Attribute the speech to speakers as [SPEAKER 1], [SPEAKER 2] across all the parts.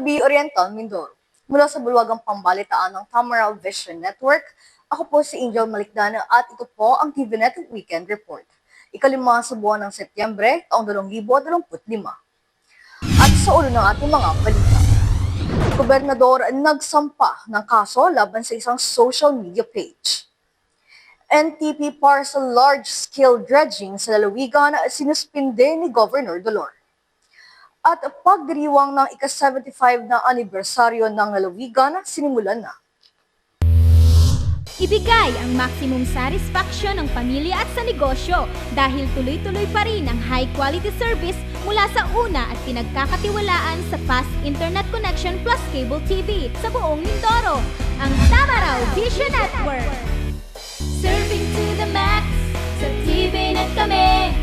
[SPEAKER 1] Gabi Oriental, Mindoro. Mula sa bulwagang pambalitaan ng Tamaral Vision Network, ako po si Angel Malikdana at ito po ang TVNet Weekend Report. Ikalima sa buwan ng Setyembre, taong 2025. At sa ulo ng ating mga balita. Gobernador nagsampa ng kaso laban sa isang social media page. NTP para sa large-scale dredging sa lalawigan sinuspinde ni Governor Dolor. At pagdiriwang ng ika-75 na anibersaryo ng lalawigan sinimulan na.
[SPEAKER 2] Ibigay ang maximum satisfaction ng pamilya at sa negosyo dahil tuloy-tuloy pa rin ang high-quality service mula sa una at pinagkakatiwalaan sa fast internet connection plus cable TV sa buong Mindoro, ang Tamaral Vision Network. Serving to the max, sa TVNet kami.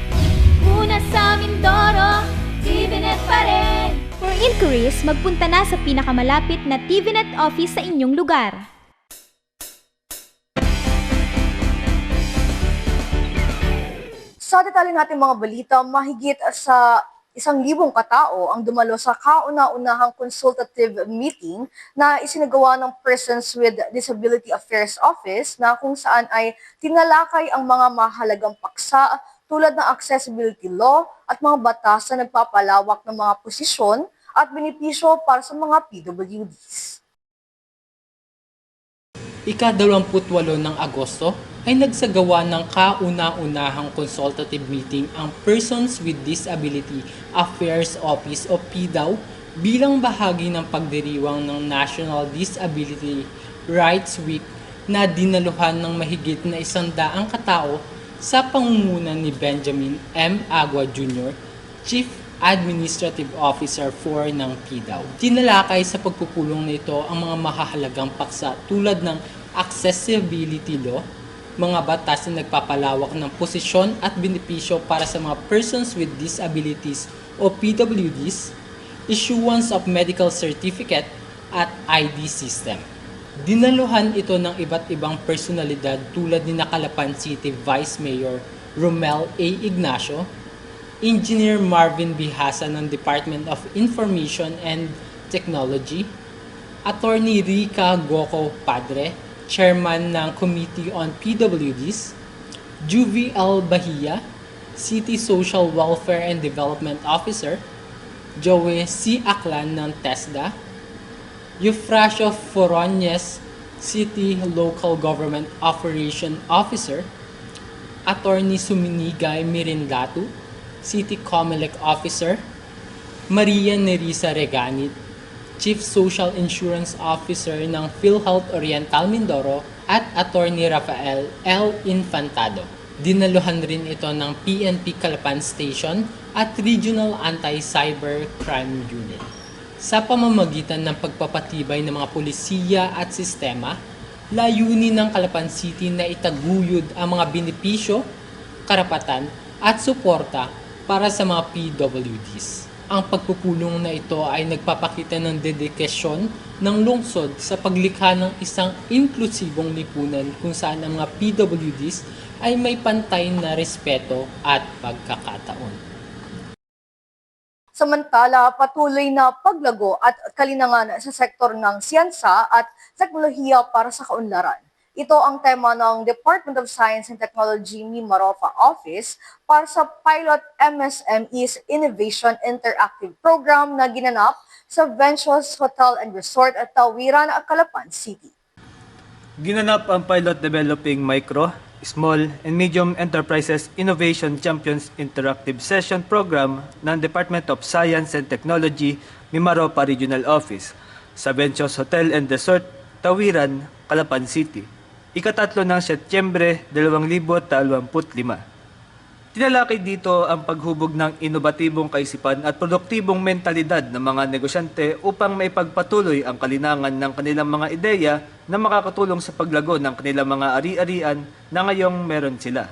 [SPEAKER 2] Una sa Mindoro, TVNet pa rin. For inquiries, magpunta na sa pinakamalapit na TVNet office sa inyong lugar.
[SPEAKER 1] Sa detalye natin mga balita, mahigit sa 1,000 katao ang dumalo sa kauna-unahang consultative meeting na isinagawa ng Persons with Disability Affairs Office na kung saan ay tinalakay ang mga mahalagang paksa tulad ng accessibility law at mga batas na nagpapalawak ng mga posisyon at benepisyo para sa mga PWDs.
[SPEAKER 3] Ika-28 ng Agosto ay nagsagawa ng kauna-unahang consultative meeting ang Persons with Disability Affairs Office o PDAO bilang bahagi ng pagdiriwang ng National Disability Rights Week na dinaluhan ng mahigit na 100 katao sa pangunguna ni Benjamin M. Agua Jr., Chief Administrative Officer 4 ng PDAO. Tinalakay sa pagpupulong nito ang mga mahahalagang paksa tulad ng accessibility law, mga batas na nagpapalawak ng posisyon at benepisyo para sa mga persons with disabilities o PWDs, issuance of medical certificate at ID system. Dinaluhan ito ng iba't ibang personalidad tulad ni Calapan City Vice Mayor Romel A. Ignacio, Engineer Marvin Bihasa ng Department of Information and Technology, Attorney Rica Goco Padre, Chairman ng Committee on PWDs, Juvie L. Bahia, City Social Welfare and Development Officer, Joey C. Aklan ng TESDA, Eufrasio Foroñez, City Local Government Operation Officer, Attorney Suminigay Mirindatu, City Comelec Officer, Maria Nerissa Reganit, Chief Social Insurance Officer ng PhilHealth Oriental Mindoro at Attorney Rafael L. Infantado. Dinaluhan rin ito ng PNP Calapan Station at Regional Anti-Cyber Crime Unit. Sa pamamagitan ng pagpapatibay ng mga pulisiya at sistema, layunin ng Calapan City na itaguyod ang mga benepisyo, karapatan at suporta para sa mga PWDs. Ang pagpupulong na ito ay nagpapakita ng dedikasyon ng lungsod sa paglikha ng isang inklusibong lipunan kung saan ang mga PWDs ay may pantay na respeto at pagkakataon.
[SPEAKER 1] Samantala, patuloy na paglago at kalinangan sa sektor ng siyansa at teknolohiya para sa kaunlaran. Ito ang tema ng Department of Science and Technology Mimaropa Office para sa Pilot MSME's Innovation Interactive Program na ginanap sa Ventures Hotel and Resort at Tawiran, Calapan City.
[SPEAKER 4] Ginanap ang Pilot Developing Micro, Small and Medium Enterprises Innovation Champions Interactive Session Program ng Department of Science and Technology Mimaropa Regional Office sa Ventures Hotel and Resort, Tawiran, Calapan City. Ika-3 ng Setyembre 2025. Tinalakay dito ang paghubog ng inobatibong kaisipan at produktibong mentalidad ng mga negosyante upang maipagpatuloy ang kalinangan ng kanilang mga ideya na makakatulong sa paglago ng kanilang mga ari-arian na ngayong meron sila.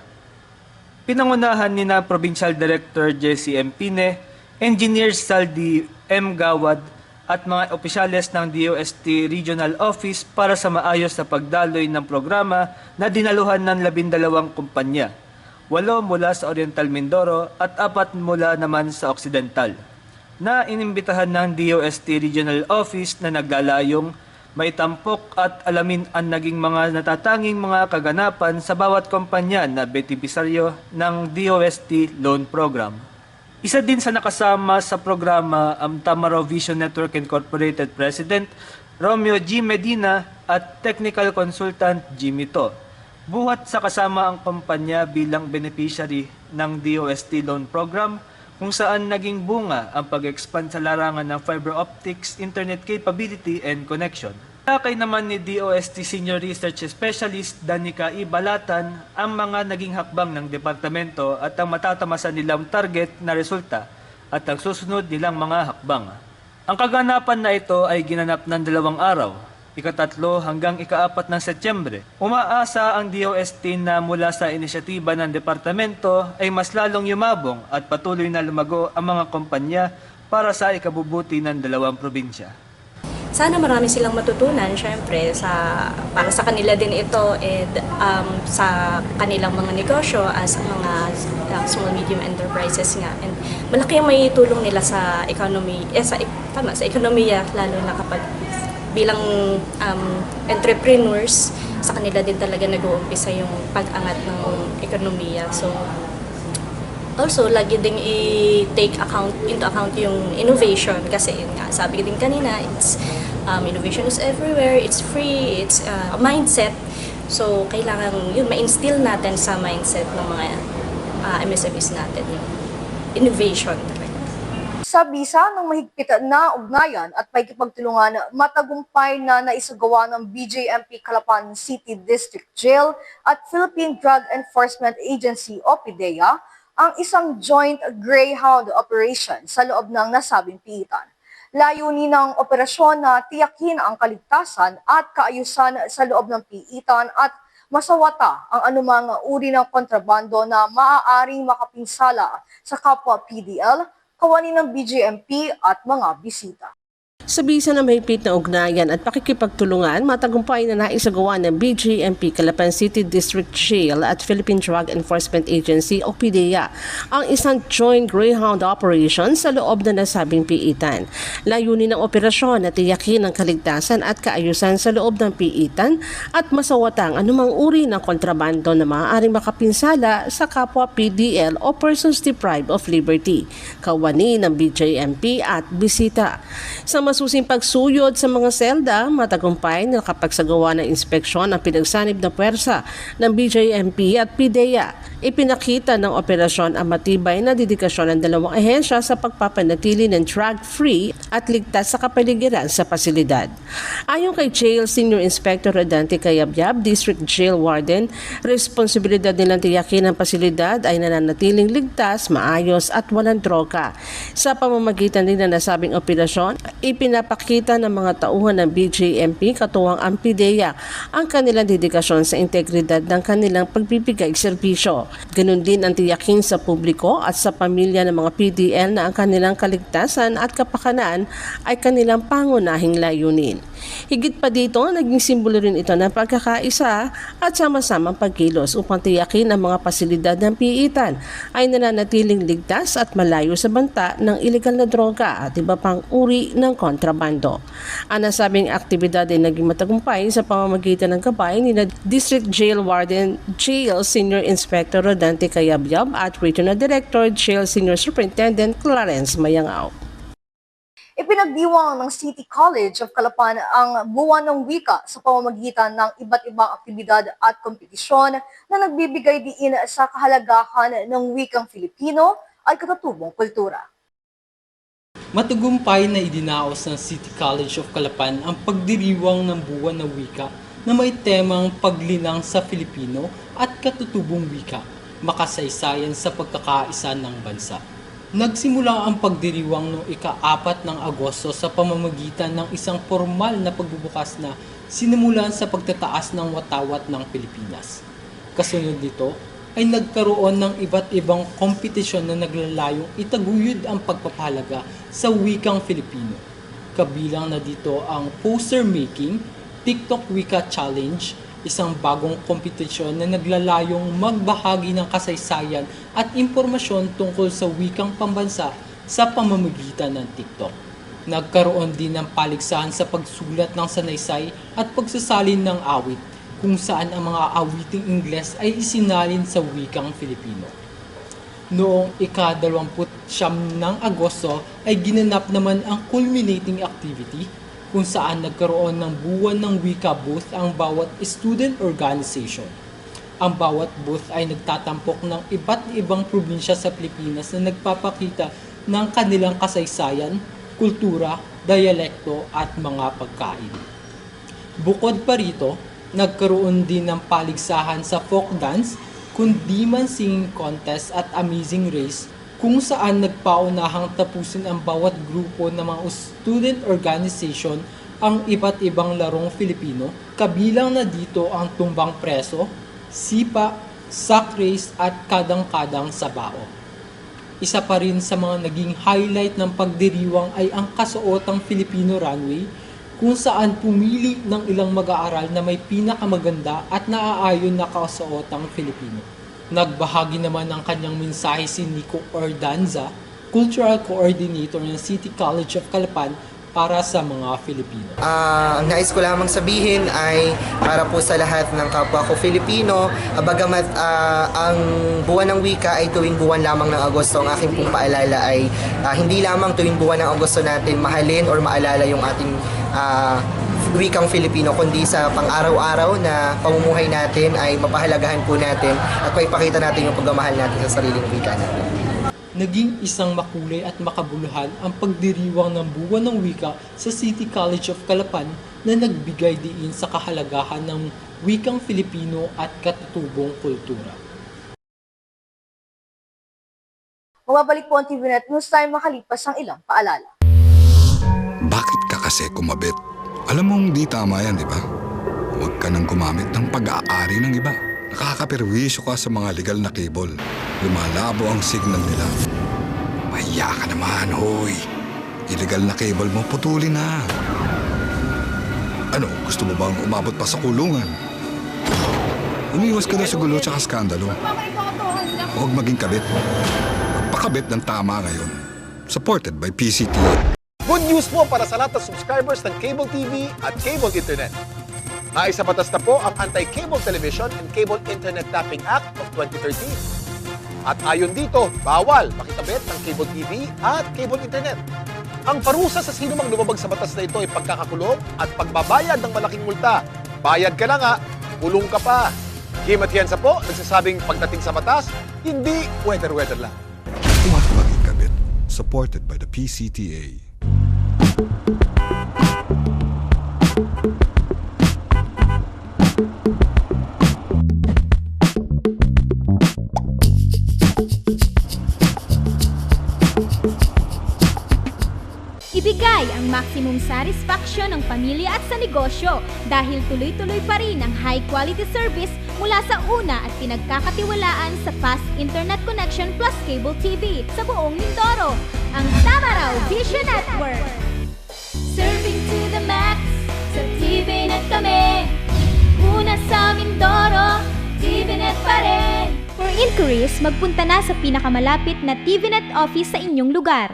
[SPEAKER 4] Pinangunahan ni na Provincial Director Jesse M. Pine, Engineer Saldi M. Gawad, at mga opisyales ng DOST Regional Office para sa maayos na pagdaloy ng programa na dinaluhan ng 12 kumpanya, 8 mula sa Oriental Mindoro at 4 mula naman sa Occidental. na inimbitahan ng DOST Regional Office na naglalayong maitampok at alamin ang naging mga natatanging mga kaganapan sa bawat kumpanya na benepisaryo ng DOST Loan Program. Isa din sa nakasama sa programa ang Tamaraw Vision Network Incorporated President Romeo G. Medina at Technical Consultant Jimmy To. Buhat sa kasama ang kumpanya bilang beneficiary ng DOST Loan Program kung saan naging bunga ang pag-expand sa larangan ng fiber optics, internet capability, and connection. Takay naman ni DOST Senior Research Specialist Danica E. Balatan ang mga naging hakbang ng departamento at ang matatamasan nilang target na resulta at ang susunod nilang mga hakbang. Ang kaganapan na ito ay ginanap ng 2 araw, ika-3 hanggang ika-4 ng Setyembre. Umaasa ang DOST na mula sa inisyatiba ng departamento ay mas lalong yumabong at patuloy na lumago ang mga kumpanya para sa ikabubuti ng 2 probinsya.
[SPEAKER 5] Sana marami silang matutunan, syempre, para sa kanila din ito and sa kanilang mga negosyo as mga small medium enterprises nga. And malaki ang may tulong nila sa economy, sa ekonomiya, lalo na kapag bilang entrepreneurs, sa kanila din talaga nag-uumpisa yung pag-angat ng ekonomiya. So, also, lagi ding i-take into account yung innovation kasi yun nga, sabi din kanina, innovation is everywhere, it's free, it's a mindset. So, kailangan yun, ma-instill natin sa mindset ng mga MSMEs natin, yung innovation talaga.
[SPEAKER 1] Sa bisa ng mahigpit na ugnayan at pakikipagtulungan, matagumpay na naisagawa ng BJMP Calapan City District Jail at Philippine Drug Enforcement Agency o PDEA ang isang joint Greyhound operation sa loob ng nasabing piitan. Layunin ng operasyon na tiyakin ang kaligtasan at kaayusan sa loob ng piitan at masawata ang anumang uri ng kontrabando na maaaring makapinsala sa kapwa PDL, kawani ng BJMP at mga bisita.
[SPEAKER 6] Sa bisa ng mahigpit na ugnayan at pakikipagtulungan, matagumpay na naisagawa ng BJMP Calapan City District Jail at Philippine Drug Enforcement Agency o PDEA ang isang joint Greyhound operation sa loob na nasabing piitan. Layunin ng operasyon na tiyakin ang kaligtasan at kaayusan sa loob ng piitan at masawatang anumang uri ng kontrabando na maaaring makapinsala sa kapwa PDL o persons deprived of liberty, kawani ng BJMP at bisita. Sa masusing pagsuyod sa mga selda, matagumpay na nakapagsagawa ng inspeksyon ang pinagsanib na puwersa ng BJMP at PDEA. Ipinakita ng operasyon ang matibay na dedikasyon ng dalawang ahensya sa pagpapanatili ng drug-free at ligtas sa kapaligiran sa pasilidad. Ayon kay Jail Senior Inspector Rodante Cayabyab, District Jail Warden, responsibilidad nilang tiyakin ang pasilidad ay nananatiling ligtas, maayos at walang droga. Sa pamamagitan din ng nasabing operasyon, ipinapakita ng mga tauhan ng BJMP katuwang ang PDEA ang kanilang dedikasyon sa integridad ng kanilang pagbibigay serbisyo. Ganun din ang tiyakin sa publiko at sa pamilya ng mga PDL na ang kanilang kaligtasan at kapakanan ay kanilang pangunahing layunin. Higit pa dito, naging simbolo rin ito ng pagkakaisa at sama-samang pagkilos upang tiyakin ang mga pasilidad ng piitan ay nananatiling ligtas at malayo sa banta ng ilegal na droga at iba pang uri ng kontrabando. Ang nasabing aktibidad ay naging matagumpay sa pamamagitan ng gabay ni District Jail Warden Jail Senior Inspector Rodante Cayabyab at Regional Director Jail Senior Superintendent Clarence Mayangao.
[SPEAKER 1] Ipinagdiwang ng City College of Calapan ang buwan ng wika sa pamamagitan ng iba't ibang aktibidad at kompetisyon na nagbibigay diin sa kahalagahan ng wikang Filipino at katutubong kultura.
[SPEAKER 3] Matagumpay na idinaos ng City College of Calapan ang pagdiriwang ng buwan ng wika na may temang paglinang sa Filipino at katutubong wika, makasaysayan sa pagkakaisa ng bansa. Nagsimula ang pagdiriwang noong ika-4 ng Agosto sa pamamagitan ng isang formal na pagbubukas na sinimulan sa pagtataas ng watawat ng Pilipinas. Kasunod nito ay nagkaroon ng iba't ibang kompetisyon na naglalayong itaguyod ang pagpapahalaga sa wikang Filipino. Kabilang na dito ang poster making, TikTok Wika Challenge, isang bagong kompetisyon na naglalayong magbahagi ng kasaysayan at impormasyon tungkol sa wikang pambansa sa pamamagitan ng TikTok. Nagkaroon din ng paligsahan sa pagsulat ng sanaysay at pagsasalin ng awit kung saan ang mga awiting Ingles ay isinalin sa wikang Filipino. Noong ika-29 ng Agosto ay ginanap naman ang culminating activity kung saan nagkaroon ng buwan ng wika booth ang bawat student organization. Ang bawat booth ay nagtatampok ng iba't ibang probinsya sa Pilipinas na nagpapakita ng kanilang kasaysayan, kultura, dialekto at mga pagkain. Bukod pa rito, nagkaroon din ng paligsahan sa folk dance, kundiman singing contest at amazing race kung saan nagpaunahang tapusin ang bawat grupo ng mga student organization ang iba't ibang larong Filipino, kabilang na dito ang tumbang preso, sipa, sack race at kadang-kadang sabao. Isa pa rin sa mga naging highlight ng pagdiriwang ay ang kasuotang Filipino runway kung saan pumili ng ilang mag-aaral na may pinakamaganda at naaayon na kasuotang Filipino. Nagbahagi naman ng kanyang mensahe si Nico Ordanza, Cultural Coordinator ng City College of Calapan para sa mga Filipino.
[SPEAKER 7] Ang nais ko lamang sabihin ay para po sa lahat ng kapwa ko Filipino, bagamat ang buwan ng wika ay tuwing buwan lamang ng Agosto, ang aking pong paalala ay hindi lamang tuwing buwan ng Agosto natin mahalin or maalala yung ating wikang Filipino, kundi sa pang-araw-araw na pamumuhay natin ay mapahalagahan po natin at maipakita natin yung pagmamahal natin sa sariling wika natin.
[SPEAKER 3] Naging isang makulay at makabuluhan ang pagdiriwang ng buwan ng wika sa City College of Calapan na nagbigay diin sa kahalagahan ng wikang Filipino at katutubong kultura.
[SPEAKER 1] Mababalik po ang TVNet News Time makalipas ang ilang paalala.
[SPEAKER 8] Bakit ka kasi kumabit? Alam mong di tama yan, di ba? Huwag ka nang gumamit ng pag-aari ng iba. Nakakaperwisyo ka sa mga legal na cable. Lumalabo ang signal nila. Mahiya ka naman, hoy. Illegal na cable mo, putulin na. Ano, gusto mo bang umabot pa sa kulungan? Umiwas ka na sa gulo tsaka skandalo. Huwag maging kabit. Magpakabit ng tama ngayon. Supported by PCTA.
[SPEAKER 9] Good news po para sa lahat ng subscribers ng Cable TV at Cable Internet. Naisa batas na po ang Anti-Cable Television and Cable Internet Tapping Act of 2013. At ayon dito, bawal makikabit ng Cable TV at Cable Internet. Ang parusa sa sino mang lumabag sa batas na ito ay pagkakakulong at pagbabayad ng malaking multa. Bayad ka na nga, kulong ka pa. Kim Atienza po, nagsasabing pagdating sa batas, hindi weather-weather lang.
[SPEAKER 8] Huwag maging kabit. Supported by the PCTA.
[SPEAKER 2] Ibigay ang maximum satisfaction ng pamilya at sa negosyo dahil tuloy-tuloy pa rin ang high-quality service mula sa una at pinagkakatiwalaan sa fast internet connection plus cable TV sa buong Mindoro, ang Tamaraw Vision Network. Serving to the max, sa TVNet kami. Una sa Mindoro, TVNet pa rin. For inquiries, magpunta na sa pinakamalapit na TVNet office sa inyong lugar.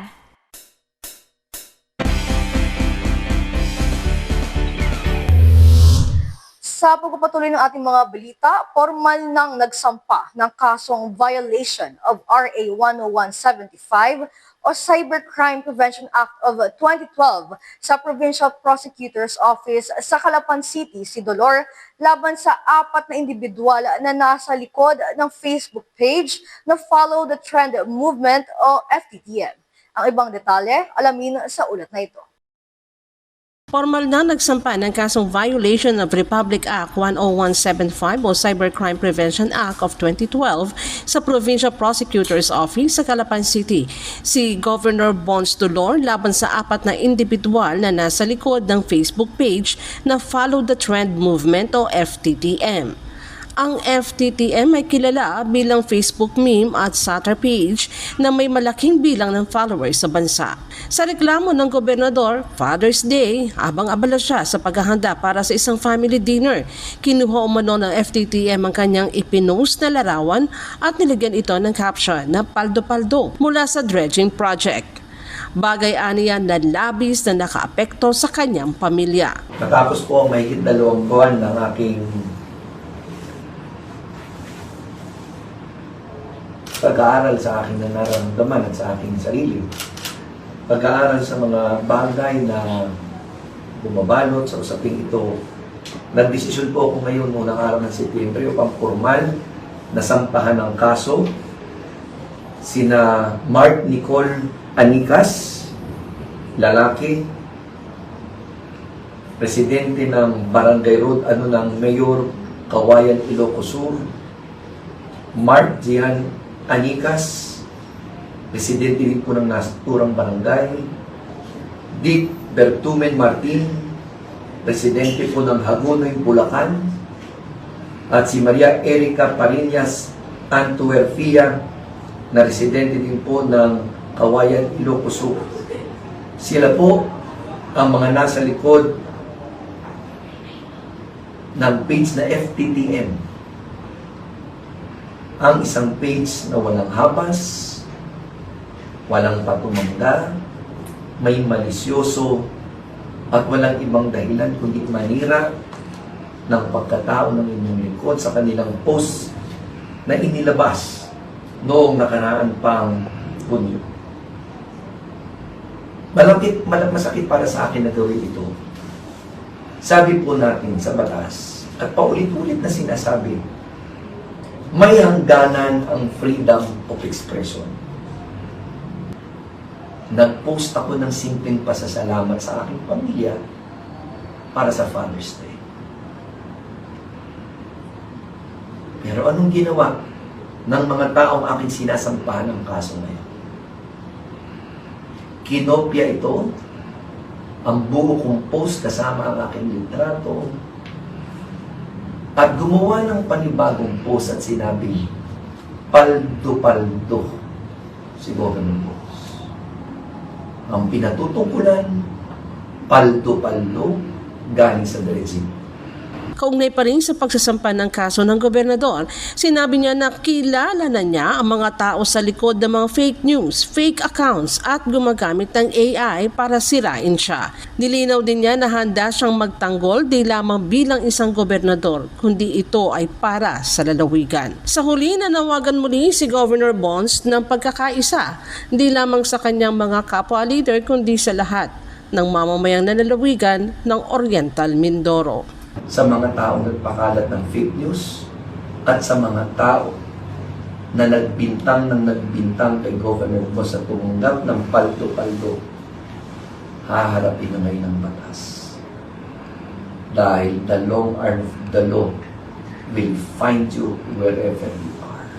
[SPEAKER 1] Sa pagpapatuloy ng ating mga balita, formal nang nagsampa ng kasong violation of RA 10175 o Cybercrime Prevention Act of 2012 sa Provincial Prosecutor's Office sa Calapan City, Sidolor, laban sa 4 na individual na nasa likod ng Facebook page na Follow the Trend Movement o FTTM. Ang ibang detalye, alamin sa ulat na ito.
[SPEAKER 6] Formal na nagsampa ng kasong violation of Republic Act 10175 o Cybercrime Prevention Act of 2012 sa Provincial Prosecutor's Office sa Calapan City si Governor Bons Dolor laban sa 4 na individual na nasa likod ng Facebook page na Follow the Trend Movement o FTTM. Ang FTTM ay kilala bilang Facebook meme at satire page na may malaking bilang ng followers sa bansa. Sa reklamo ng gobernador, Father's Day, abang-abala siya sa paghahanda para sa isang family dinner. Kinuha umano ng FTTM ang kanyang ipinost na larawan at nilagyan ito ng caption na paldo-paldo mula sa dredging project. Bagay aniya na labis na nakaapekto sa kanyang pamilya.
[SPEAKER 10] Natapos po ang mahigit 2 buwan ng aking pag-aaral sa aking nararamdaman at sa aking sarili. Pag-aaral sa mga bagay na bumabalot sa usaping ito. Nagdesisyon po ako ngayon unang araw ng Setyembre upang formal na sampahan ng kaso sina Mark Nicole Anicas, lalaki, presidente ng Barangay Road, ng Mayor Kawayan, Ilocos Sur, Mark Jihan Anicas, presidente din po ng naturang barangay, Dick Bertumen Martin, presidente po ng Hagonoy, Bulacan, at si Maria Erica Parinas Antuerfia, na residente din po ng Kawayan, Ilocos Sur. Sila po ang mga nasa likod ng page na FTTM. Ang isang page na walang habas, walang patumangga, may malisyoso, at walang ibang dahilan kundi manira ng pagkatao ng inyong lingkod sa kanilang post na inilabas noong nakaraan pang Hunyo. Masakit para sa akin na gawin ito. Sabi po natin sa batas, at paulit-ulit na sinasabi, may hangganan ang freedom of expression. Nag-post ako ng simpleng pasasalamat sa aking pamilya para sa Father's Day. Pero anong ginawa ng mga taong aking sinasampahan ng kaso ngayon? Kinopya ito, ang buo kong post kasama ang aking litrato, at gumawa ng panibagong post at sinabi, paldo-paldo si Governor Boss. Ang pinatutungkulan, paldo-paldo galing sa regime.
[SPEAKER 6] Kaugnay pa rin sa pagsasampa ng kaso ng gobernador, sinabi niya na kilala na niya ang mga tao sa likod ng mga fake news, fake accounts at gumagamit ng AI para sirain siya. Nilinaw din niya na handa siyang magtanggol di lamang bilang isang gobernador, kundi ito ay para sa lalawigan. Sa huli, nanawagan muli si Governor Bonds ng pagkakaisa, hindi lamang sa kanyang mga kapwa-leader kundi sa lahat ng mamamayang nalalawigan ng Oriental Mindoro.
[SPEAKER 10] Sa mga taong nagpakalat ng fake news at sa mga tao na nagbintang kay Governor Boss at tumanggap ng paldo-paldo, haharapin na ngayon ng batas. Dahil the long arm of the law will find you wherever you are.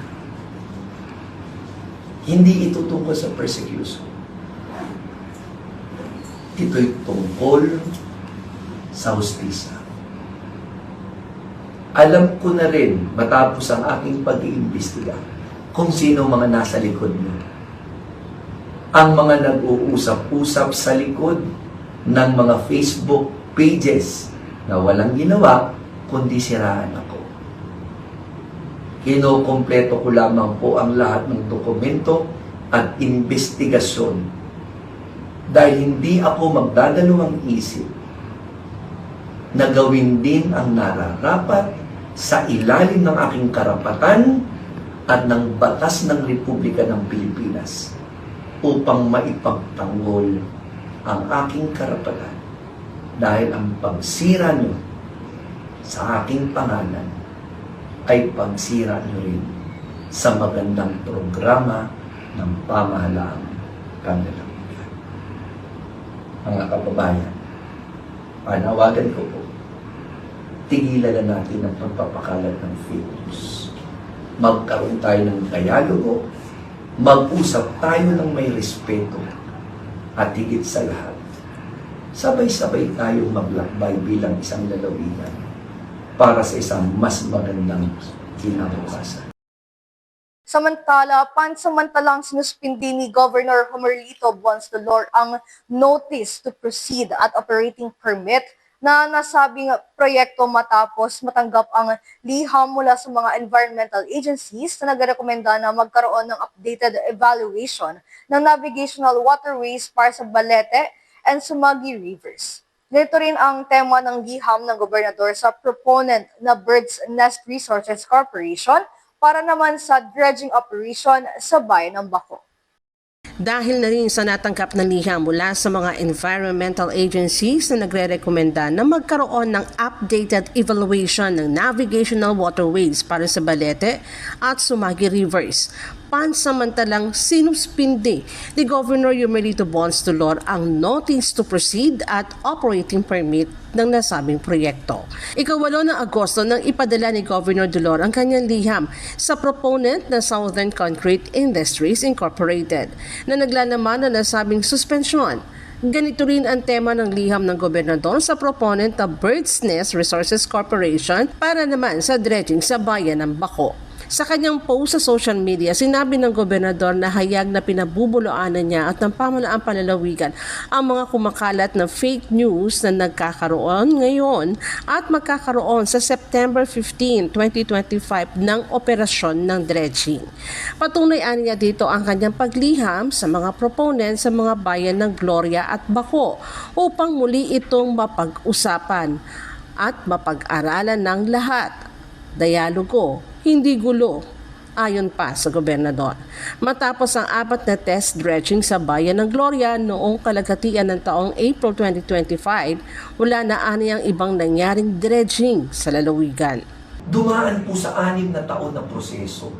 [SPEAKER 10] Hindi ito tungkol sa persecution. Ito'y tungkol sa hustisya. Alam ko na rin, matapos ang aking pag-iimbestiga, kung sino mga nasa likod mo. Ang mga nag-uusap-usap sa likod ng mga Facebook pages na walang ginawa, kundi siraan ako. Kinokompleto ko lamang po ang lahat ng dokumento at investigasyon dahil hindi ako magdadalawang isip na gawin din ang nararapat sa ilalim ng aking karapatan at ng batas ng Republika ng Pilipinas upang maipagtanggol ang aking karapatan dahil ang pagsira nyo sa aking pangalan ay pagsira nyo rin sa magandang programa ng pamahalaang kanlalawigan. Mga kababayan, panawagan ko po, tigilan na natin ang pagpapakalat ng fake news. Magkaroon tayo ng dialogo, mag-usap tayo ng may respeto, at higit sa lahat, sabay-sabay tayong maglakbay bilang isang lalawigan para sa isang mas magandang kinabukasan.
[SPEAKER 1] Samantala, pansamantalang sinuspindi ni Governor Homerlito Buons Dolor ang notice to proceed at operating permit na nasabing proyekto matapos matanggap ang liham mula sa mga environmental agencies na nagrekomenda na magkaroon ng updated evaluation ng navigational waterways para sa Balete and Sumagi Rivers. Ganito rin ang tema ng liham ng gobernador sa proponent na Bird's Nest Resources Corporation para naman sa dredging operation sa bayan ng Baco.
[SPEAKER 6] Dahil na rin sa natanggap na liham mula sa mga environmental agencies na nagre-rekomenda na magkaroon ng updated evaluation ng navigational waterways para sa Balete at Sumagi Rivers, pansamantalang sinuspindi ni Governor Yumelito Bons Dolor ang notice to proceed at operating permit ng nasabing proyekto. Ika-8 ng Agosto nang ipadala ni Governor Dolor ang kanyang liham sa proponent na Southern Concrete Industries Incorporated na naglalaman na nasabing suspensyon. Ganito rin ang tema ng liham ng gobernador sa proponent na Bird's Nest Resources Corporation para naman sa dredging sa bayan ng Baco. Sa kanyang post sa social media, sinabi ng gobernador na hayag na pinabubuloanan niya at ng pamahalaang panlalawigan ang mga kumakalat na fake news na nagkakaroon ngayon at magkakaroon sa September 15, 2025 ng operasyon ng dredging. Patunay niya dito ang kanyang pagliham sa mga proponent sa mga bayan ng Gloria at Baco upang muli itong mapag-usapan at mapag-aralan ng lahat. Dialogo, hindi gulo, ayon pa sa gobernador. Matapos ang 4 na test dredging sa bayan ng Gloria noong kalagatian ng taong April 2025, wala na aniyang ibang nangyaring dredging sa lalawigan.
[SPEAKER 10] Dumaan po sa 6 na taon na proseso.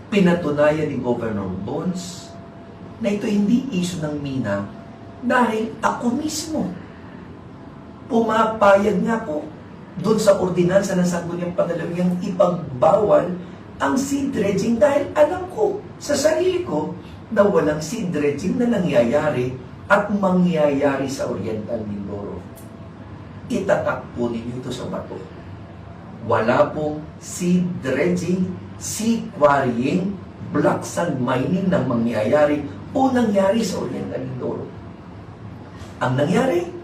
[SPEAKER 10] Pinatunayan ni Governor Bons na ito hindi issue ng mina dahil ako mismo pumapayag nga po doon sa ordinansa ng Sangguniang Panlalawigan ipagbawal ang seed dredging dahil alam ko sa sarili ko na walang seed dredging na nangyayari at mangyayari sa Oriental Mindoro. Itatak po ninyo ito sa bato. Wala pong seed dredging, sea quarrying, black sand mining na mangyayari o nangyari sa Oriental Mindoro. Ang nangyari,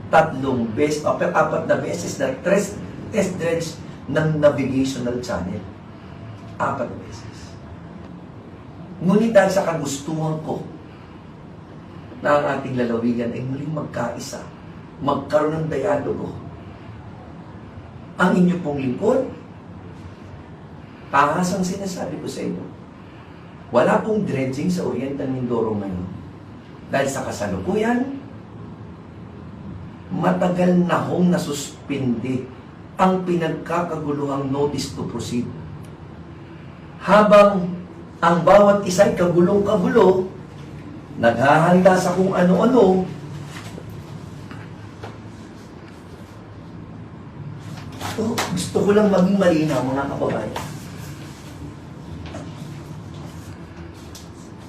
[SPEAKER 10] 4 beses na test dredge ng navigational channel. 4 beses. Ngunit dahil sa kagustuhan ko na ang ating lalawigan ay muling magkaisa, magkaroon ng dialogo. Ang inyo pong lingkod, tahasang sinasabi ko sa inyo, wala pong dredging sa Oriental Mindoro ngayon. Dahil sa kasalukuyan, matagal na hong nasuspindi ang pinagkakaguluhang notice to proceed. Habang ang bawat isa'y kagulong-kagulo, naghahanda sa kung ano-ano, gusto ko lang maging malinaw, mga kababayan.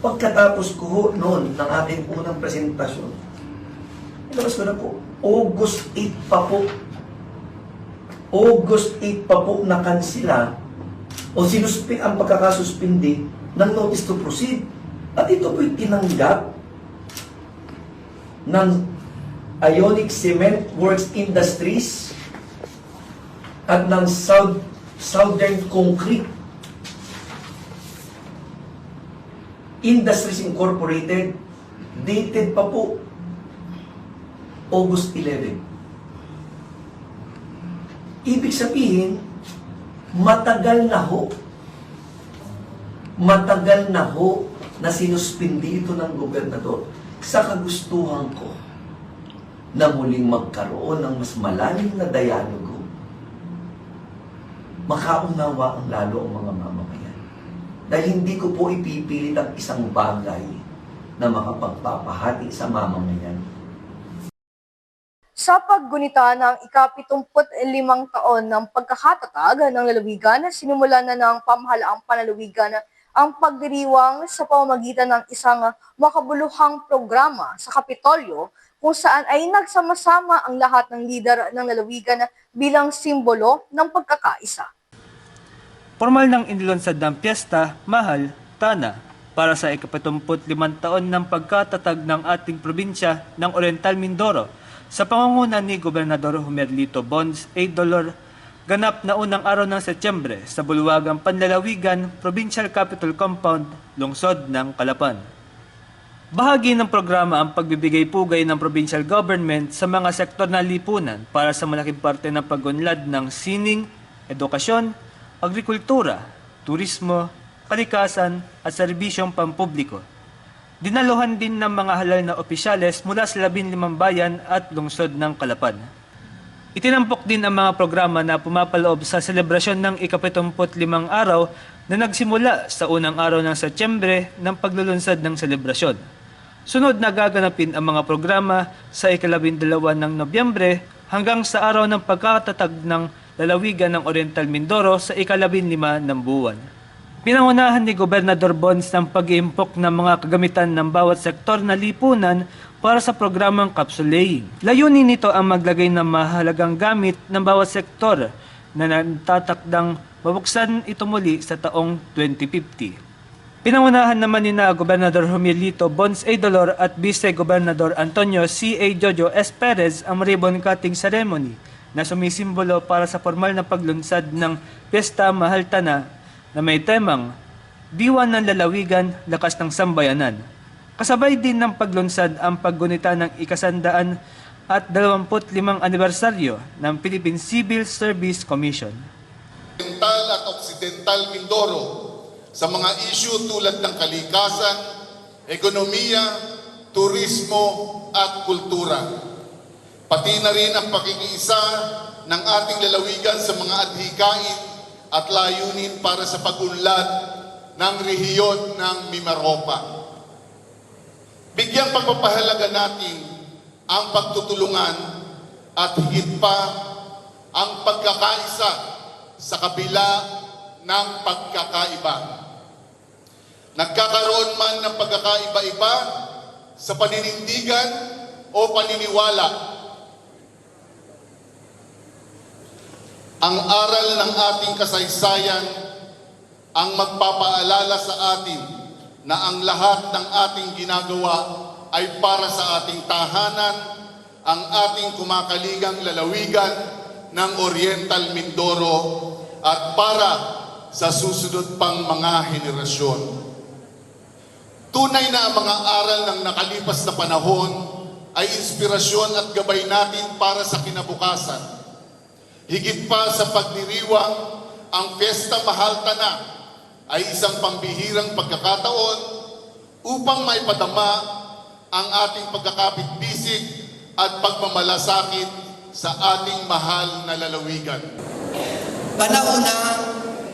[SPEAKER 10] Pagkatapos ko noon ng aking unang presentasyon, ilabas ko na po, August 8 pa po. August 8 pa po nakansila o ang pagkakasuspindi ng notice to proceed. At ito po'y tinanggap ng Ionic Cement Works Industries at ng Southern Concrete Industries Incorporated, dated pa po August 11. Ibig sabihin, matagal na ho na sinuspindi ito ng gobernador sa kagustuhan ko na muling magkaroon ng mas malalim na dialogo. Makaunawa ang lalo ang mga mamamayan. Dahil hindi ko po ipipilit ang isang bagay na makapagpapahati sa mamamayan.
[SPEAKER 1] Sa paggunita ng ika-75 taon ng pagkakatatag ng lalawigan, sinimula na ng pamahalaang panlalawigan ang pagdiriwang sa pamamagitan ng isang makabuluhang programa sa Kapitolyo kung saan ay nagsama-sama ang lahat ng lider ng lalawigan bilang simbolo ng pagkakaisa.
[SPEAKER 4] Formal nang inilunsad ng piyesta, Mahal, Tana, para sa ika-75 taon ng pagkatatag ng ating probinsya ng Oriental Mindoro sa pangunguna ni Gobernador Humerlito Bonds Eidolor, ganap na unang araw ng Setyembre sa Bulwagang Panlalawigan, Provincial Capital Compound, Lungsod ng Calapan. Bahagi ng programa ang pagbibigay pugay ng provincial government sa mga sektor na lipunan para sa malaking parte ng pag-unlad ng sining, edukasyon, agrikultura, turismo, kalikasan at serbisyong pampubliko. Dinaluhan din ng mga halal na opisyales mula sa 15 bayan at lungsod ng Calapan. Itinampok din ang mga programa na pumapaloob sa selebrasyon ng ika-75 araw na nagsimula sa unang araw ng Setyembre ng paglulunsad ng selebrasyon. Sunod na gaganapin ang mga programa sa ika-12 ng Nobyembre hanggang sa araw ng pagkakatatag ng lalawigan ng Oriental Mindoro sa ika-15 ng buwan. Pinangunahan ni Gobernador Bonds ng pag-iimpok ng mga kagamitan ng bawat sektor na lipunan para sa programang capsulaying. Layunin nito ang maglagay ng mahalagang gamit ng bawat sektor na natatakdang mabuksan ito muli sa taong 2050. Pinangunahan naman ni Gobernador Humerlito Bonds Eidolor at Vice Gobernador Antonio C.A. Jojo S. Perez ang ribbon cutting ceremony na sumisimbolo para sa formal na paglunsad ng Piyesta Mahaltana na may temang Diwan ng Lalawigan, Lakas ng Sambayanan. Kasabay din ng paglunsad ang paggunita ng ika-100 at 25 anibersaryo ng Philippine Civil Service Commission.
[SPEAKER 11] Oriental at Occidental Mindoro sa mga issue tulad ng kalikasan, ekonomiya, turismo at kultura. Pati na rin ang pakikiisa ng ating lalawigan sa mga adhikain at layunin para sa pag-unlad ng rehiyon ng Mimaropa. Bigyang pagpapahalaga natin ang pagtutulungan at higit pa ang pagkakaisa sa kabila ng pagkakaiba. Nagkakaroon man ng pagkakaiba-iba sa paninindigan o paniniwala, ang aral ng ating kasaysayan ang magpapaalala sa atin na ang lahat ng ating ginagawa ay para sa ating tahanan, ang ating kumakaligang lalawigan ng Oriental Mindoro at para sa susunod pang mga henerasyon. Tunay na ang mga aral ng nakalipas na panahon ay inspirasyon at gabay natin para sa kinabukasan. Higit pa sa pagdiriwang, ang Piyesta Mahaltana ay isang pambihirang pagkakataon upang maipadama ang ating pagkakapit-bisig at pagmamalasakit sa ating mahal na lalawigan.
[SPEAKER 10] Panahon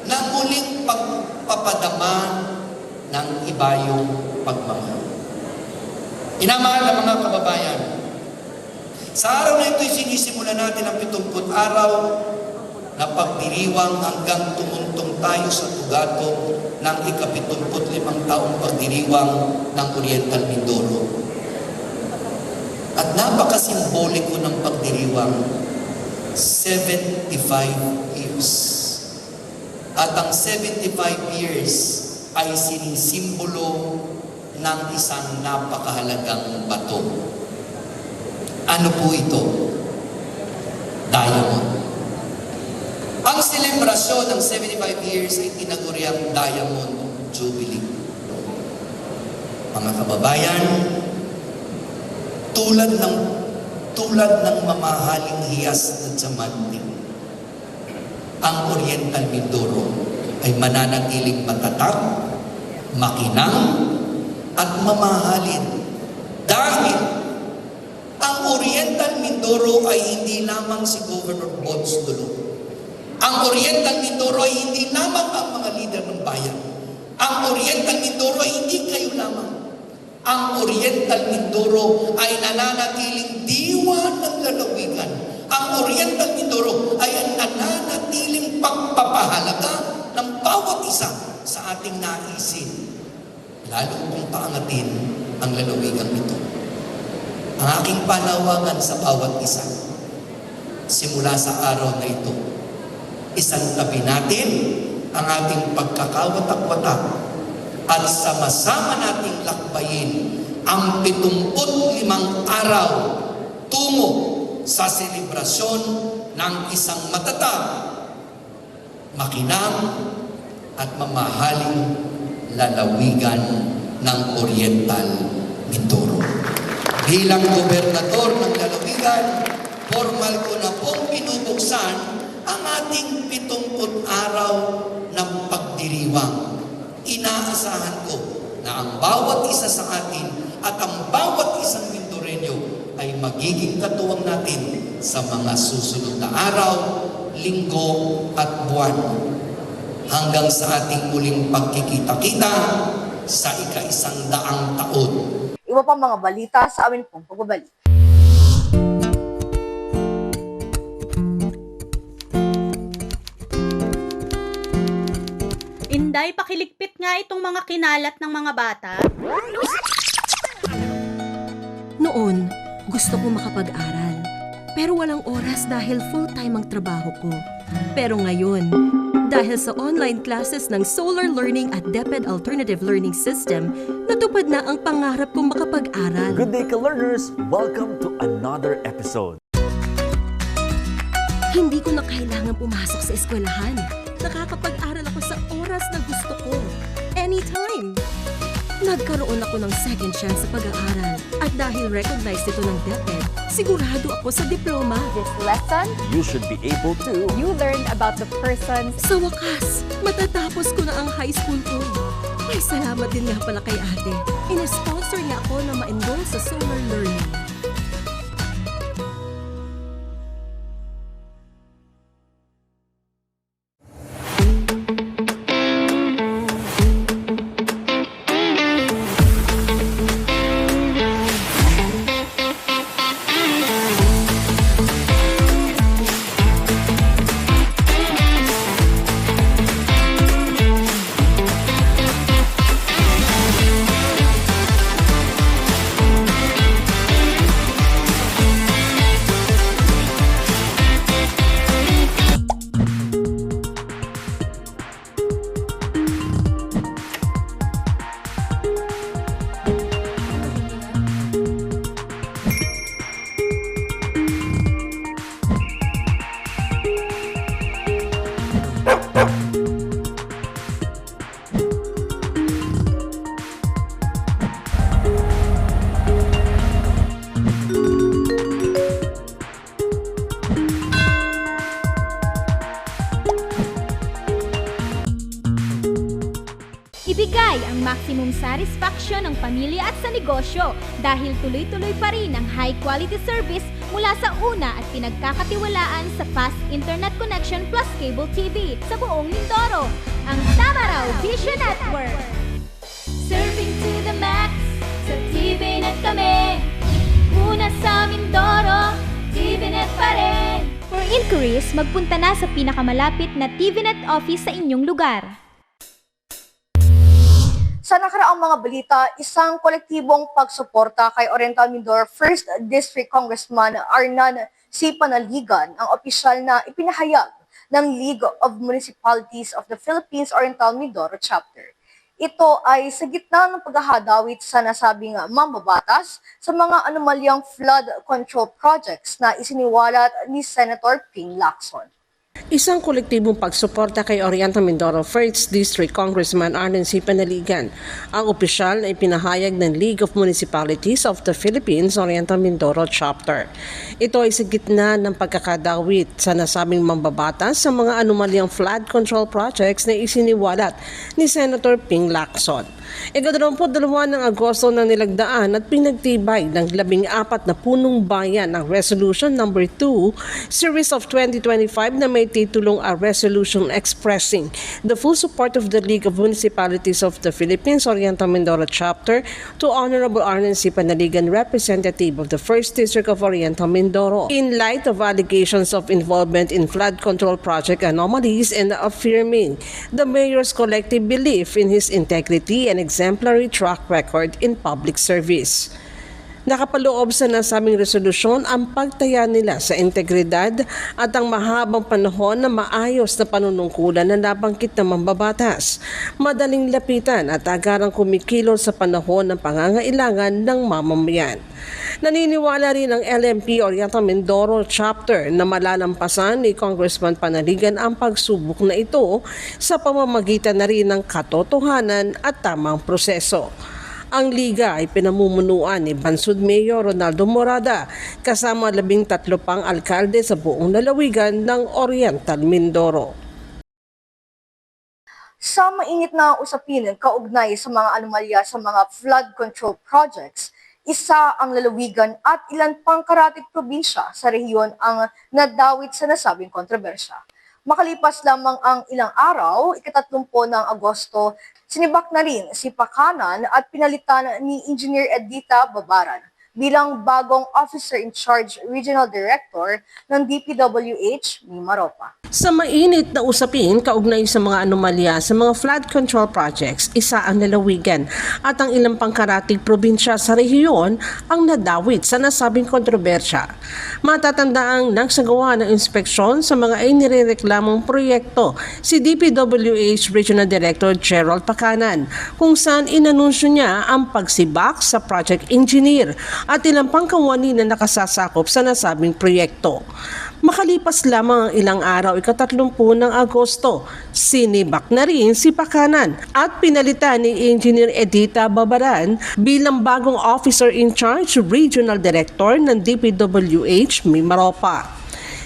[SPEAKER 10] na muling pagpapadama ng ibayong pagmamahal. Inamahal na mga kababayan, sa araw na ito'y sinisimula natin ang 70 araw na pagdiriwang hanggang tumuntong tayo sa tugatong ng ika-75 taong pagdiriwang ng Oriental Mindoro. At napakasimboliko ng pagdiriwang, 75 years. At ang 75 years ay sinisimbolo ng isang napakahalagang bato. Ano po ito? Diamond. Ang selebrasyon ng 75 years ay tinaguriang Diamond Jubilee. Mga kababayan, tulad ng mamahaling hiyas na diamante, ang Oriental Mindoro ay mananatiling matatag, makinang, at mamahalin. Dahil ang Oriental Mindoro ay hindi lamang si Governor Bonds Dulong. Ang Oriental Mindoro ay hindi lamang ang mga lider ng bayan. Ang Oriental Mindoro ay hindi kayo lamang. Ang Oriental Mindoro ay nananatiling diwa ng lalawigan. Ang Oriental Mindoro ay nananatiling pagpapahalaga ng bawat isa sa ating naisin, lalo kung paangatin ang lalawigan nito. Ang aking panawagan sa bawat isa, simula sa araw na ito, isang tabi natin ang ating pagkakawatak-watak at sama-sama nating lakbayin ang 75 araw tungo sa selebrasyon ng isang matatag, makinang at mamahaling lalawigan ng Oriental Mindoro. Bilang gobernador ng lalawigan, formal ko na pong binubuksan ang ating 70 araw ng pagdiriwang. Inaasahan ko na ang bawat isa sa atin at ang bawat isang Mindoreño ay magiging katuwang natin sa mga susunod na araw, linggo at buwan. Hanggang sa ating muling pagkikita-kita sa ika-100 taon.
[SPEAKER 1] Iba pang mga balita sa amin pong pagbabalik.
[SPEAKER 12] Inday, pakiligpit nga itong mga kinalat ng mga bata.
[SPEAKER 13] Noon, gusto ko makapag-aral. Pero walang oras dahil full-time ang trabaho ko. Pero ngayon, dahil sa online classes ng Solar Learning at DepEd Alternative Learning System, natupad na ang pangarap kong makapag-aral.
[SPEAKER 14] Good day, ka-learners! Welcome to another episode.
[SPEAKER 13] Hindi ko na kailangan pumasok sa eskwelahan. Nakakapag-aral ako sa oras na gusto ko. Anytime! Nagkaroon ako ng second chance sa pag-aaral. At dahil recognized ito ng DepEd, sigurado ako sa diploma.
[SPEAKER 15] This lesson,
[SPEAKER 14] You should be able to.
[SPEAKER 15] you learned about the persons.
[SPEAKER 13] Sa wakas, matatapos ko na ang high school ko. Ay, salamat din nga pala kay ate. Ina-sponsor niya ako na ma-enroll sa Solar Learning.
[SPEAKER 2] Ibigay ang maximum satisfaction ng pamilya at sa negosyo dahil tuloy-tuloy pa rin ang high-quality service mula sa una at pinagkakatiwalaan sa fast internet connection plus cable TV sa buong Mindoro, ang Tamaraw Vision Network. Serving to the max, sa TVNet kami. Una sa Mindoro, TVNet pa rin. For inquiries, magpunta na sa pinakamalapit na TVNet office sa inyong lugar.
[SPEAKER 1] Sa nakaraang mga balita, isang kolektibong pagsuporta kay Oriental Mindoro 1st District Congressman Arnan C. Panaligan ang opisyal na ipinahayag ng League of Municipalities of the Philippines Oriental Mindoro Chapter. Ito ay sa gitna ng paghahadawit sa nasabing mambabatas sa mga anomalyang flood control projects na isiniwalat ni Senator Ping Lacson.
[SPEAKER 6] Isang kolektibong pagsuporta kay Oriental Mindoro 1st District Congressman Arnan C. Panaligan. Ang opisyal na ipinahayag ng League of Municipalities of the Philippines Oriental Mindoro Chapter. Ito ay sa gitna ng pagkakadawit sa nasabing mambabatas sa mga anomalyang flood control projects na isiniwalat ni Senator Ping Lacson. Ika-22 ng Agosto na nilagdaan at pinagtibay ng 14 na punong bayan ang Resolution No. 2, Series of 2025 na may titulong A Resolution Expressing the Full Support of the League of Municipalities of the Philippines Oriental Mindoro Chapter to Honorable Arnan C. Panaligan, Representative of the 1st District of Oriental Mindoro, in light of allegations of involvement in flood control project anomalies and affirming the Mayor's collective belief in his integrity and exemplary track record in public service. Nakapaloob sa nasabing resolusyon ang pagtaya nila sa integridad at ang mahabang panahon na maayos na panunungkulan na nabangkit ng mambabatas, madaling lapitan at agarang kumikilo sa panahon ng pangangailangan ng mamamayan. Naniniwala rin ang LMP Oriental Mindoro Chapter na malalampasan ni Congressman Panaligan ang pagsubok na ito sa pamamagitan na rin ng katotohanan at tamang proseso. Ang liga ay pinamumunuan ni Bansud Mayor Ronaldo Morada kasama 13 pang alkalde sa buong lalawigan ng Oriental Mindoro.
[SPEAKER 1] Sa mainit na usapin kaugnay sa mga anomalya sa mga flood control projects, isa ang lalawigan at ilan pang karatig probinsya sa rehiyon ang nadawit sa nasabing kontrobersya. Makalipas lamang ang ilang araw, 30 ng Agosto, sinibak na rin si Pakanan at pinalitan ni Engineer Edita Babaran bilang bagong Officer-in-Charge Regional Director ng DPWH Mimaropa.
[SPEAKER 6] Sa mainit na usapin kaugnay sa mga anomalya sa mga flood control projects, isa ang lalawigan at ang ilang pangkaratig probinsya sa rehiyon ang nadawit sa nasabing kontrobersya. Matatandaang nagsagawa ng inspeksyon sa mga inirereklamong proyekto si DPWH Regional Director Gerald Pakanan, kung saan inanunsyo niya ang pagsibak sa project engineer at ilang pangkawani na nakasasakop sa nasabing proyekto. Makalipas lamang ang ilang araw, 30 ng Agosto, sinibak na rin si Pakanan at pinalitan ni Engineer Edita Babaran bilang bagong Officer-in-Charge Regional Director ng DPWH Mimaropa.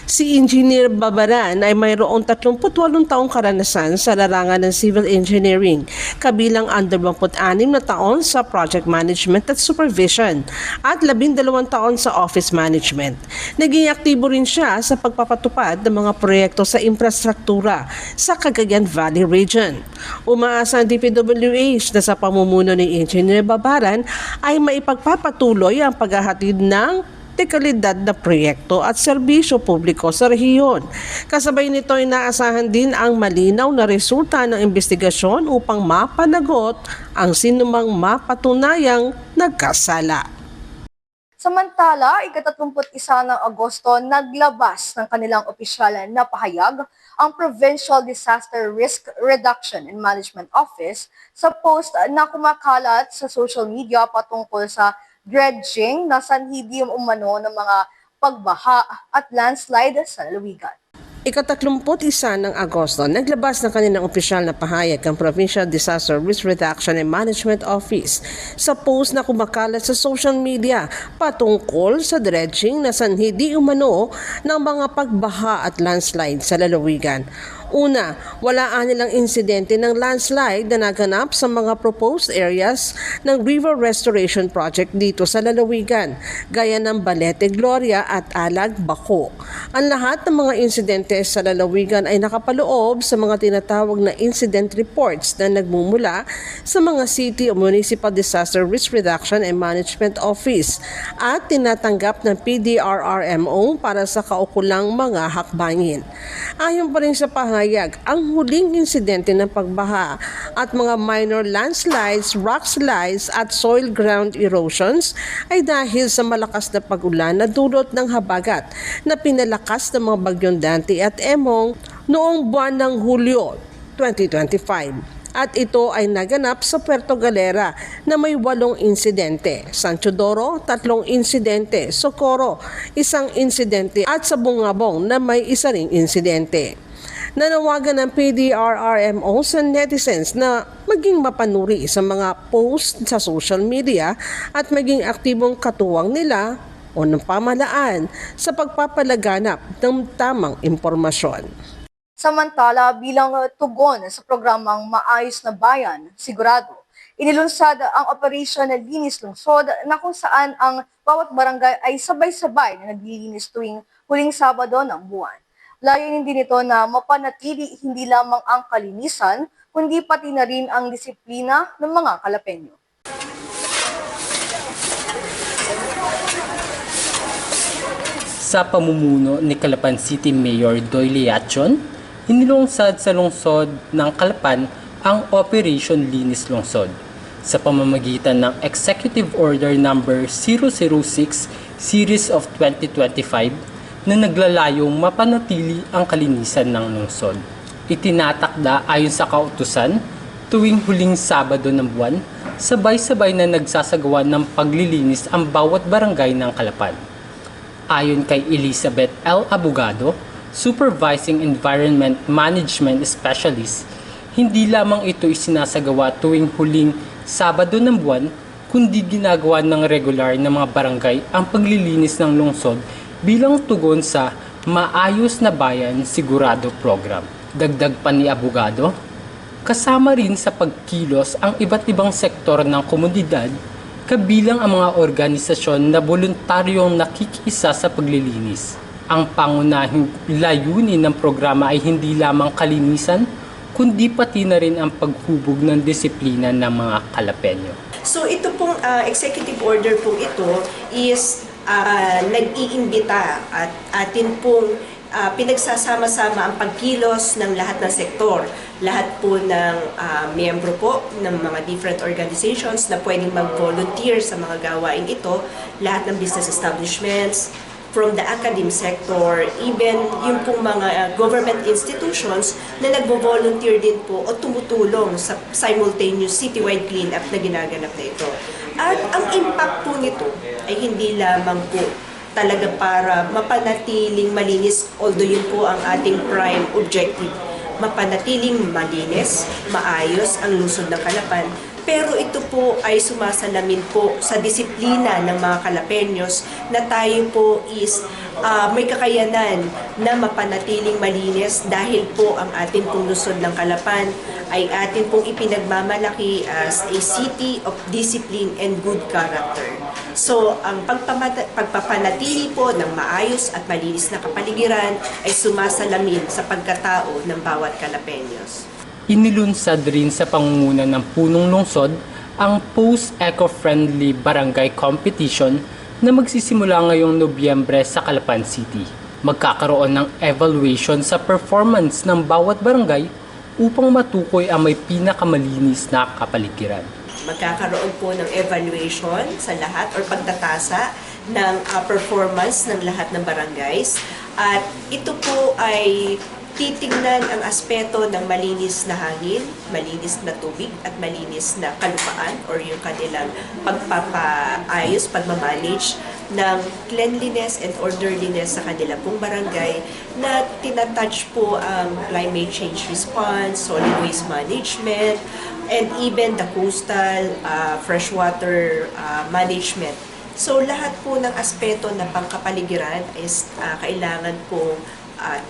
[SPEAKER 6] Si Engineer Babaran ay mayroong 38 taong karanasan sa larangan ng civil engineering, kabilang ang 26 na taon sa project management at supervision at 12 taon sa office management. Naging aktibo rin siya sa pagpapatupad ng mga proyekto sa infrastruktura sa Cagayan Valley Region. Umaasa ang DPWH na sa pamumuno ni Engineer Babaran ay maipagpapatuloy ang paghahatid ng kalidad na proyekto at serbisyo publiko sa rehiyon. Kasabay nito ay inaasahan din ang malinaw na resulta ng investigasyon upang mapanagot ang sinumang mapatunayang nagkasala.
[SPEAKER 1] Samantala, 31 ng Agosto, naglabas ng kanilang opisyal na pahayag ang Provincial Disaster Risk Reduction and Management Office sa post na kumakalat sa social media patungkol sa dredging na sanhi umano ng mga pagbaha at landslide sa lalawigan.
[SPEAKER 6] 31 ng Agosto, naglabas ng kanilang opisyal na pahayag ang Provincial Disaster Risk Reduction and Management Office sa post na kumakalat sa social media patungkol sa dredging na sanhi umano ng mga pagbaha at landslide sa lalawigan. Una, wala nilang insidente ng landslide na naganap sa mga proposed areas ng River Restoration Project dito sa lalawigan, gaya ng Balete Gloria at Alag Bako. Ang lahat ng mga insidente sa lalawigan ay nakapaloob sa mga tinatawag na incident reports na nagmumula sa mga City o Municipal Disaster Risk Reduction and Management Office at tinatanggap ng PDRRMO para sa kaukulang mga hakbangin. Ayon pa rin sa pahayag, ang huling insidente ng pagbaha at mga minor landslides, rockslides at soil ground erosions ay dahil sa malakas na pag-ulan na dulot ng habagat na pinalakas ng mga bagyong Dante at Emong noong buwan ng Hulyo 2025. At ito ay naganap sa Puerto Galera na may 8 insidente, San Teodoro 3 insidente, Socorro 1 insidente at sa Bungabong na may 1 ring insidente. Nanawagan ng PDRRMO sa netizens na maging mapanuri sa mga post sa social media at maging aktibong katuwang nila o ng pamahalaan sa pagpapalaganap ng tamang impormasyon.
[SPEAKER 1] Samantala, bilang tugon sa programang Maayos na Bayan, Sigurado, inilunsad ang operasyon na Linis Lungsod na kung saan ang bawat barangay ay sabay-sabay na naglilinis tuwing huling Sabado ng buwan. Layunin din ito na mapanatili hindi lamang ang kalinisan, kundi pati na rin ang disiplina ng mga Kalapeño.
[SPEAKER 3] Sa pamumuno ni Calapan City Mayor Doyle Yachon, inilunsad sa lungsod ng Calapan ang Operation Linis Lungsod. sa pamamagitan ng Executive Order Number 006 Series of 2025 na naglalayong mapanatili ang kalinisan ng lungsod. Itinatakda ayon sa kautusan tuwing huling Sabado ng buwan, sabay-sabay na nagsasagawa ng paglilinis ang bawat barangay ng Calapan. Ayon kay Elizabeth L. Abogado, Supervising Environment Management Specialist, hindi lamang ito isinasagawa tuwing huling Sabado ng buwan, kundi ginagawa ng regular na mga barangay ang paglilinis ng lungsod bilang tugon sa Maayos na Bayan Sigurado Program. Dagdag pa ni Abogado, kasama rin sa pagkilos ang iba't ibang sektor ng komunidad, kabilang ang mga organisasyon na voluntaryong nakikiisa sa paglilinis. Ang pangunahing layunin ng programa ay hindi lamang kalinisan, kundi pati na rin ang paghubog ng disiplina ng mga Calapeño.
[SPEAKER 16] So ito pong executive order pong ito is nag-iimbita at atin pong pinagsasama-sama ang pagkilos ng lahat ng sektor. Lahat po ng miyembro po ng mga different organizations na pwedeng mag-volunteer sa mga gawain ito, lahat ng business establishments, from the academic sector, even yung pong mga government institutions na nagbo-volunteer din po o tumutulong sa simultaneous citywide cleanup na ginaganap na ito. At ang impact po nito ay hindi lamang po talaga para mapanatiling malinis, although yun po ang ating prime objective, mapanatiling malinis, maayos ang lungsod ng Calapan, pero ito po ay sumasalamin po sa disiplina ng mga Calapeños na tayo po is may kakayanan na mapanatiling malinis dahil po ang ating pong lungsod ng Calapan ay atin pong ipinagmamalaki as a city of discipline and good character. So, ang pagpapanatili po ng maayos at malinis na kapaligiran ay sumasalamin sa pagkatao ng bawat Calapeños.
[SPEAKER 3] Inilunsad rin sa pangunguna ng punong lungsod ang Post-Eco-Friendly Barangay Competition na magsisimula ngayong Nobyembre sa Calapan City. Magkakaroon ng evaluation sa performance ng bawat barangay upang matukoy ang may pinakamalinis na kapaligiran.
[SPEAKER 16] Magkakaroon po ng evaluation sa lahat or pagtatasa ng performance ng lahat ng barangays. At ito po ay titingnan ang aspeto ng malinis na hangin, malinis na tubig at malinis na kalupaan or yung kanilang pagpapaayos, pagmamanage ng cleanliness and orderliness sa kanila pong barangay na tinatouch po ang climate change response, solid waste management, and even the coastal freshwater management. So lahat po ng aspeto ng pangkapaligiran is kailangan po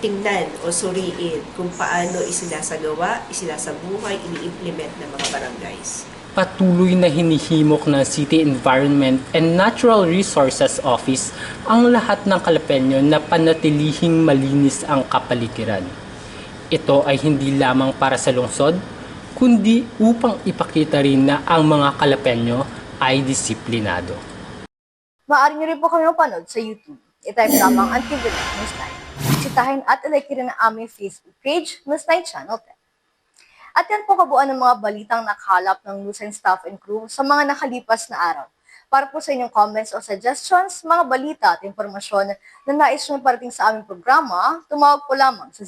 [SPEAKER 16] tingnan o suriin kung paano isinasagawa, isinasabuhay, ini-implement ng mga barangays.
[SPEAKER 3] Patuloy na hinihimok ng City Environment and Natural Resources Office ang lahat ng Calapeño na panatilihing malinis ang kapaligiran. Ito ay hindi lamang para sa lungsod, kundi upang ipakita rin na ang mga Calapeño ay disiplinado.
[SPEAKER 1] Maaari niyo rin po kami mapanood sa YouTube. I-type lamang ang TVNet News 9. Bisitahin at ilike rin ang aming Facebook page, News 9 Channel 10. At yan po kabuuan ng mga balitang nakalap ng news and staff and crew sa mga nakalipas na araw. Para po sa inyong comments o suggestions, mga balita at impormasyon na nais nyo parating sa aming programa, tumawag po lamang sa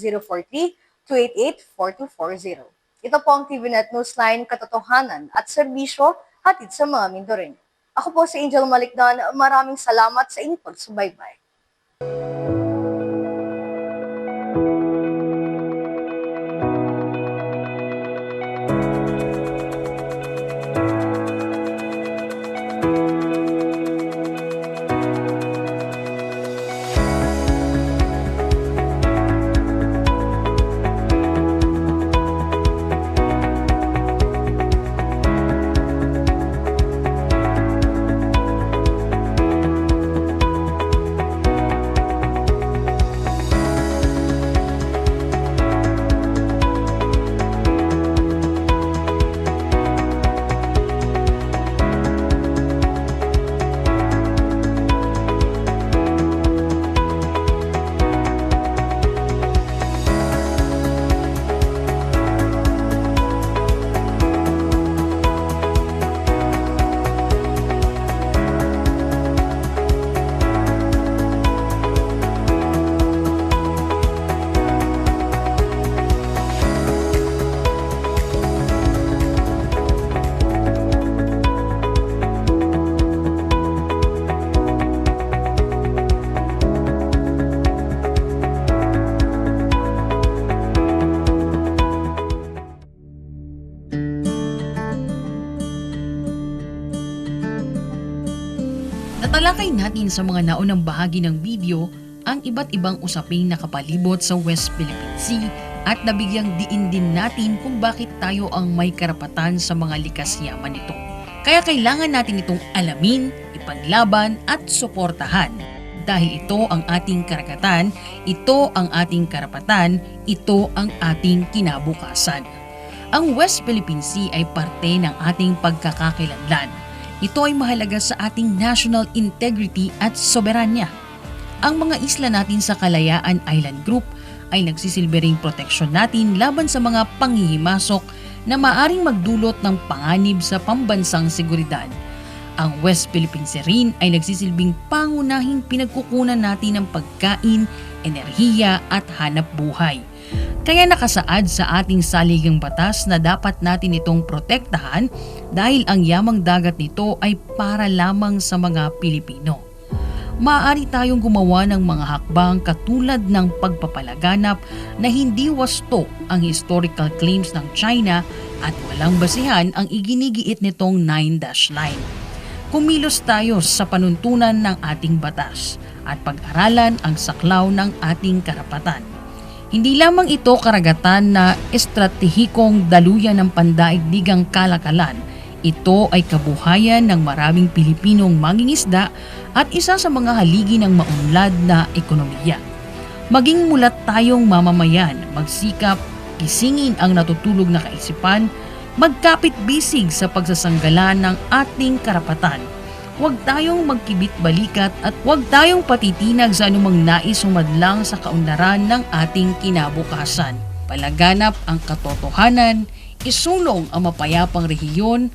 [SPEAKER 1] 043-288-4240. Ito po ang TVNet News 9, katotohanan at serbisyo hatid sa mga Mindoreño. Ako po si Angel Malikdan, maraming salamat sa inyong pagsubaybay.
[SPEAKER 17] Natalakay natin sa mga naunang bahagi ng video ang iba't ibang usaping nakapalibot sa West Philippine Sea at nabigyang diin din natin kung bakit tayo ang may karapatan sa mga likas yaman nito. Kaya kailangan natin itong alamin, ipaglaban at suportahan. Dahil ito ang ating karagatan, ito ang ating karapatan, ito ang ating kinabukasan. Ang West Philippine Sea ay parte ng ating pagkakakilanlan. Ito ay mahalaga sa ating national integrity at soberanya. Ang mga isla natin sa Kalayaan Island Group ay nagsisilbering proteksyon natin laban sa mga panghihimasok na maaring magdulot ng panganib sa pambansang seguridad. Ang West Philippine Sea rin ay nagsisilbing pangunahing pinagkukunan natin ng pagkain, enerhiya at hanap buhay. Kaya nakasaad sa ating saligang batas na dapat natin itong protektahan dahil ang yamang dagat nito ay para lamang sa mga Pilipino. Maaari tayong gumawa ng mga hakbang katulad ng pagpapalaganap na hindi wasto ang historical claims ng China at walang basihan ang iginigiit nitong 9-dash line. Kumilos tayo sa panuntunan ng ating batas at pag-aralan ang saklaw ng ating karapatan. Hindi lamang ito karagatan na estratehikong daluyan ng pandaigdigang kalakalan. Ito ay kabuhayan ng maraming Pilipinong mangingisda at isa sa mga haligi ng maunlad na ekonomiya. Maging mulat tayong mamamayan, magsikap, gisingin ang natutulog na kaisipan, magkapit-bisig sa pagsasanggalan ng ating karapatan. Huwag tayong magkibit-balikat at huwag tayong patitinag sa anumang nais humadlang sa kaunlaran ng ating kinabukasan. Palaganap ang katotohanan, isulong ang mapayapang rehiyon,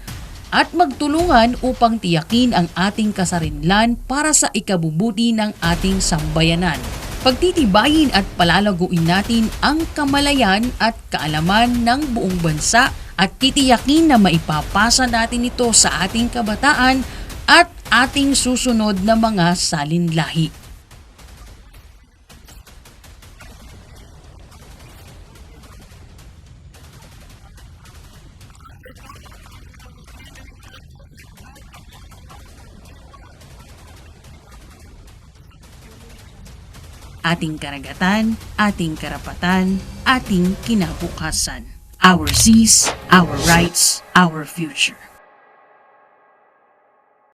[SPEAKER 17] at magtulungan upang tiyakin ang ating kasarinlan para sa ikabubuti ng ating sambayanan. Pagtitibayin at palalaguin natin ang kamalayan at kaalaman ng buong bansa at titiyakin na maipapasa natin ito sa ating kabataan at ating susunod na mga salinlahi. Ating karagatan, ating karapatan, ating kinabukasan. Our seas, our rights, our future.